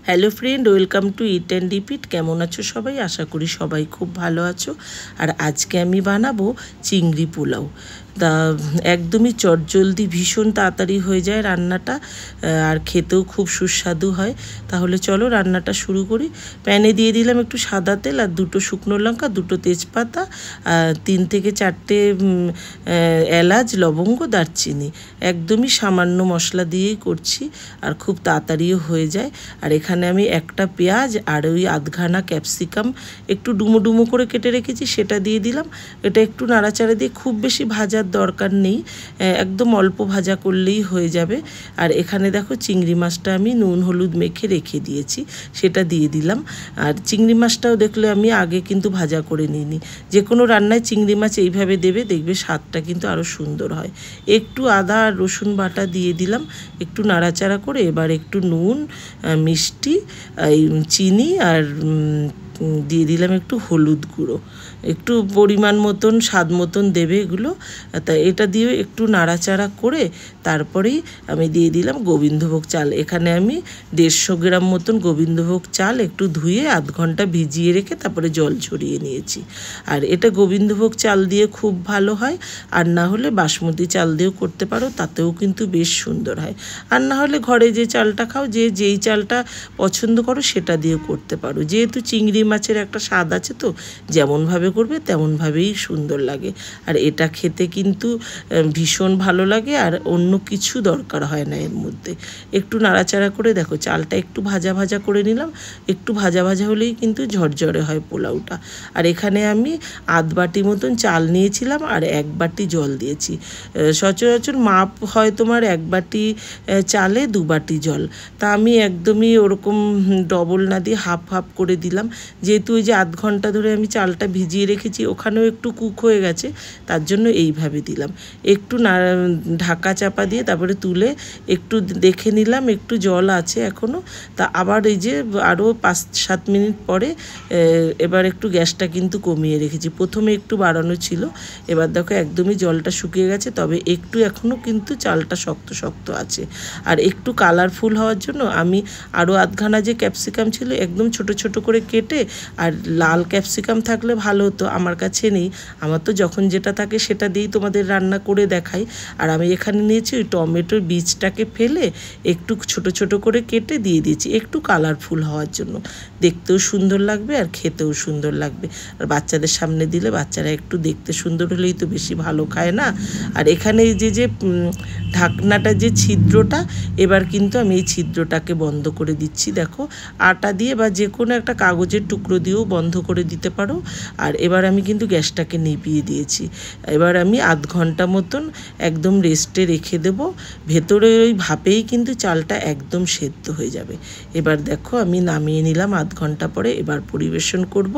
Hello friend, welcome to it and repeat. কেমন আছো সবাই? আশা করি সবাই খুব ভালো আছো। আর আজকে আমি বানাবো চিংড়ি পোলাও। তা একদমই চটজলদি, ভীষণ তাড়াতাড়ি হয়ে যায় রান্নাটা, আর খেতেও খুব সুস্বাদু হয়। তাহলে চলো রান্নাটা শুরু করি। প্যানে দিয়ে দিলাম একটু সাদা তেল আর 2 শুকনো লঙ্কা, 2 তেজপাতা, 3 থেকে 4টে এলাচ, লবঙ্গ, দারচিনি। একদমই সামান্য মশলা দিয়েই করছি আর খুব তাড়াতাড়িও হয়ে যায়। আর এখানে আমি একটা পেঁয়াজ আর ওই আধখানা ক্যাপসিকাম একটু ডুমো ডুমো করে কেটে রেখেছি, সেটা দিয়ে দিলাম। এটা একটু নাড়াচাড়া দিয়ে, খুব বেশি ভাজার দরকার নেই, একদম অল্প ভাজা করলেই হয়ে যাবে। আর এখানে দেখো চিংড়ি মাছটা আমি নুন হলুদ মেখে রেখে দিয়েছি, সেটা দিয়ে দিলাম। আর চিংড়ি মাছটাও দেখলে আমি আগে কিন্তু ভাজা করে নিইনি। যে কোনো রান্নায় চিংড়ি মাছ এইভাবে দেবে, দেখবে স্বাদটা কিন্তু আরও সুন্দর হয়। একটু আদা আর রসুন বাটা দিয়ে দিলাম, একটু নাড়াচাড়া করে এবার একটু নুন, মিষ্টি, চিনি আর দিয়ে দিলাম একটু হলুদ গুঁড়ো, একটু পরিমাণ মতন স্বাদ মতন দেবে এগুলো। তা এটা দিয়ে একটু নাড়াচাড়া করে তারপরেই আমি দিয়ে দিলাম গোবিন্দভোগ চাল। এখানে আমি 150 গ্রাম মতন গোবিন্দভোগ চাল একটু ধুয়ে আধ ঘন্টা ভিজিয়ে রেখে তারপরে জল ঝরিয়ে নিয়েছি। আর এটা গোবিন্দভোগ চাল দিয়ে খুব ভালো হয়, আর না হলে বাসমতি চাল দিয়েও করতে পারো, তাতেও কিন্তু বেশ সুন্দর হয়। আর না হলে ঘরে যে চালটা খাও, যেই চালটা পছন্দ করো সেটা দিয়েও করতে পারো। যেহেতু চিংড়ি মাছের একটা স্বাদ আছে, তো যেমনভাবে করবে তেমনভাবেই সুন্দর লাগে। আর এটা খেতে কিন্তু ভীষণ ভালো লাগে, আর অন্য কিছু দরকার হয় না এর মধ্যে। একটু নাড়াচাড়া করে দেখো, চালটা একটু ভাজা ভাজা করে নিলাম, একটু ভাজা ভাজা হলেই কিন্তু ঝরঝরে হয় পোলাওটা। আর এখানে আমি আধ বাটি মতন চাল নিয়েছিলাম আর 1 বাটি জল দিয়েছি। সচরাচর মাপ হয় তোমার 1 বাটি চালে 2 বাটি জল, তা আমি একদমই ওরকম ডবল না দিয়ে হাফ হাফ করে দিলাম। যেহেতু ওই যে আধ ঘন্টা ধরে আমি চালটা ভিজিয়ে রেখেছি, ওখানেও একটু কুক হয়ে গেছে, তার জন্য এইভাবে দিলাম। একটু ঢাকা চাপা দিয়ে তারপরে তুলে একটু দেখে নিলাম একটু জল আছে এখনও। তা আবার এই যে আরও 5-7 মিনিট পরে এবার একটু গ্যাসটা কিন্তু কমিয়ে রেখেছি। প্রথমে একটু বাড়ানো ছিল, এবার দেখো একদমই জলটা শুকিয়ে গেছে, তবে একটু এখনও কিন্তু চালটা শক্ত শক্ত আছে। আর একটু কালারফুল হওয়ার জন্য আমি আরও আধখানা যে ক্যাপসিকাম ছিল একদম ছোট ছোট করে কেটে, আর লাল ক্যাপসিকাম থাকলে ভালো হতো, আমার কাছে নেই। আমার তো যখন যেটা থাকে সেটা দিয়েই তোমাদের রান্না করে দেখাই। আর আমি এখানে নিয়েছি ওই টমেটোর বীজটাকে ফেলে একটু ছোট ছোট করে কেটে দিয়ে দিয়েছি, একটু কালারফুল হওয়ার জন্য। দেখতেও সুন্দর লাগবে আর খেতেও সুন্দর লাগবে। আর বাচ্চাদের সামনে দিলে বাচ্চারা একটু দেখতে সুন্দর হলেই তো বেশি ভালো খায় না। আর এখানে এই যে ঢাকনাটা যে ছিদ্রটা, এবার কিন্তু আমি এই ছিদ্রটাকে বন্ধ করে দিচ্ছি। দেখো আটা দিয়ে বা যে কোনো একটা কাগজের টুকরো দিয়েও বন্ধ করে দিতে পারো। আর এবার আমি কিন্তু গ্যাসটাকে নিভিয়ে দিয়েছি। এবার আমি আধ ঘন্টা মতন একদম রেস্টে রেখে দেবো। ভেতরে ওই ভাপেই কিন্তু চালটা একদম সেদ্ধ হয়ে যাবে। এবার দেখো আমি নামিয়ে নিলাম আধ ঘন্টা পরে, এবার পরিবেশন করব।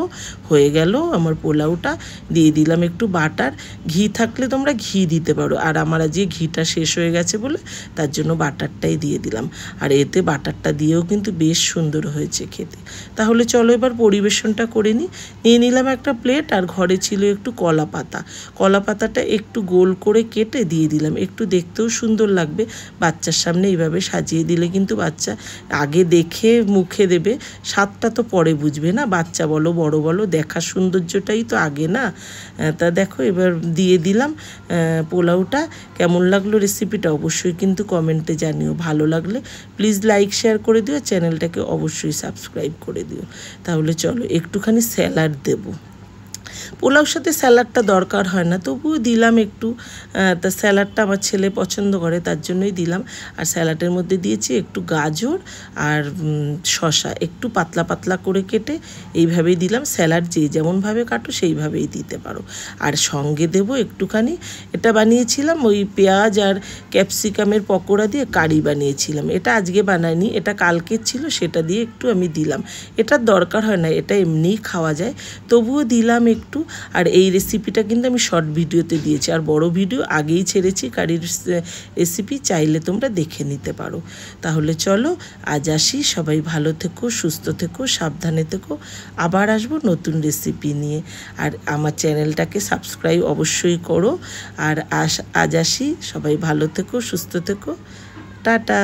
হয়ে গেল আমার পোলাওটা। দিয়ে দিলাম একটু বাটার, ঘি থাকলে তোমরা ঘি দিতে পারো, আর আমার যে ঘিটা শেষ হয়ে গেছে বলে তার জন্য বাটারটাই দিয়ে দিলাম। আর এতে বাটারটা দিয়েও কিন্তু বেশ সুন্দর হয়েছে খেতে। তাহলে চলো এবার পরিবেশনটা করে নিয়ে নিলাম একটা প্লেট। আর ঘরে ছিল একটু কলা পাতা, কলা পাতাটা একটু গোল করে কেটে দিয়ে দিলাম, একটু দেখতেও সুন্দর লাগবে। বাচ্চার সামনে এইভাবে সাজিয়ে দিলে কিন্তু বাচ্চা আগে দেখে মুখে দেবে, স্বাদটা তো পরে বুঝবে না। বাচ্চা বলো বড় বলো, দেখার সৌন্দর্যটাই তো আগে না। তা দেখো এবার দিয়ে দিলাম পোলাওটা। কেমন লাগলো রেসিপিটা অবশ্যই কিন্তু কমেন্টে জানিও। ভালো লাগলে প্লিজ লাইক শেয়ার করে দিও, চ্যানেলটাকে অবশ্যই সাবস্ক্রাইব করে দিও। তাহলে চলো একটুখানি স্যালাড দেবো। পোলাওর সাথে স্যালাডটা দরকার হয় না, তবুও দিলাম একটু। তা স্যালাডটা আমার ছেলে পছন্দ করে, তার জন্যই দিলাম। আর স্যালাডের মধ্যে দিয়েছি একটু গাজর আর শসা, একটু পাতলা পাতলা করে কেটে এইভাবেই দিলাম। স্যালাড যে যেমনভাবে কাটো সেইভাবেই দিতে পারো। আর সঙ্গে দেব একটুখানি, এটা বানিয়েছিলাম ওই পেঁয়াজ আর ক্যাপসিকামের পকোড়া দিয়ে কারি বানিয়েছিলাম। এটা আজকে বানাইনি, এটা কালকের ছিল, সেটা দিয়ে একটু আমি দিলাম। এটার দরকার হয় না, এটা এমনিই খাওয়া যায়, তবুও দিলাম একটু। আর এই রেসিপিটা কিন্তু আমি শর্ট ভিডিওতে দিয়েছি, আর বড় ভিডিও আগেই ছেড়েছি কারির রেসিপি, চাইলে তোমরা দেখে নিতে পারো। তাহলে চলো আজ আসি, সবাই ভালো থেকো, সুস্থ থেকো, সাবধানে থেকো। আবার আসবো নতুন রেসিপি নিয়ে। আর আমার চ্যানেলটাকে সাবস্ক্রাইব অবশ্যই করো। আর আজ আসি, সবাই ভালো থেকো, সুস্থ থেকো, টাটা।